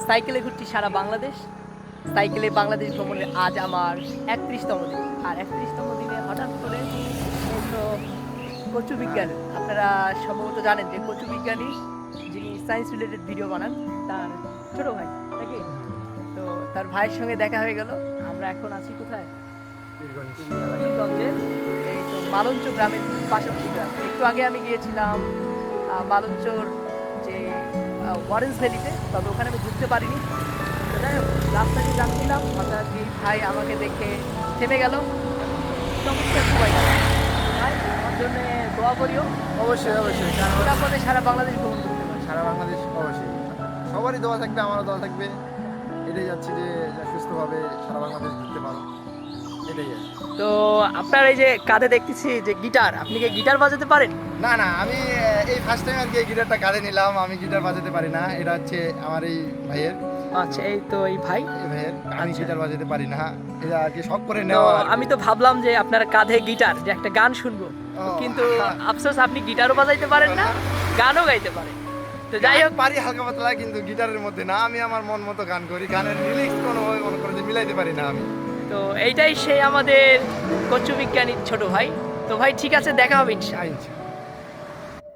সাইকেলে ঘুরছি সারা বাংলাদেশ। সাইকেলে বাংলাদেশ ভ্রমণের আজ আমার 31তম দিন। আর 31তম দিনে হঠাৎ করে এই তো কচু বিজ্ঞান, আপনারা সম্ভবত জানেন যে কচু বিজ্ঞানী যিনি সায়েন্স রিলেটেড ভিডিও বানান, তার ছোট ভাই নাকি, তো তার ভাইয়ের সঙ্গে দেখা হয়ে গেল। আমরা এখন আছি কোথায়? পীরগঞ্জের এই তো মালঞ্চ গ্রামের পাশাপাশি গ্রাম। একটু আগে আমি গিয়েছিলাম মালঞ্চর যে অরেঞ্জ ভ্যালিতে, তবে ওখানে আমি ঘুরতে পারিনি। তো যাই হোক, রাস্তা দিয়ে যাচ্ছিলাম, হঠাৎ এই ভাই আমাকে দেখে থেমে গেল। চমৎকার সবাই ভাই, আমার জন্য দোয়া করিও। অবশ্যই অবশ্যই, কারণ ওটা পরে সারা বাংলাদেশ ভ্রমণ করতে পারি। সারা বাংলাদেশ অবশ্যই সবারই দোয়া থাকবে, আমারও দোয়া থাকবে। এটাই যাচ্ছি যে সুস্থভাবে সারা বাংলাদেশ ঘুরতে পারো, এটাই আর কি। তো আপনার এই যে কাঁধে দেখতেছি যে গিটার, আপনি কি গিটার বাজাতে পারেন? না না, আমি এই ফার্স্ট টাইম আর কি এই গিটারটা কাঁধে নিলাম। আমি গিটার বাজাতে পারি না, এটা হচ্ছে আমার এই ভাইয়ের। আচ্ছা, এই তো এই ভাই। এই ভাইয়ের আমি আচ্ছা। গিটার বাজাতে পারি না, এটা আর কি শখ করে তো নেওয়া আর কি। আমি তো ভাবলাম যে আপনার কাঁধে গিটার, যে একটা গান শুনবো, ও, কিন্তু হ্যাঁ। আফসোস আপনি গিটারও বাজাইতে পারেন না, গানও গাইতে পারেন। তো যাই হোক, পারি হালকা পাতলা, কিন্তু গিটারের মধ্যে না। আমি আমার মন মতো গান করি, গানের লিরিক্স কোনোভাবে মনে করে যে মিলাইতে পারি না আমি। তো এইটাই সেই আমাদের কচ্ছু বিজ্ঞানীর ছোট ভাই। তো ভাই ঠিক আছে, দেখা হবে ইনশাআল্লাহ। আচ্ছা।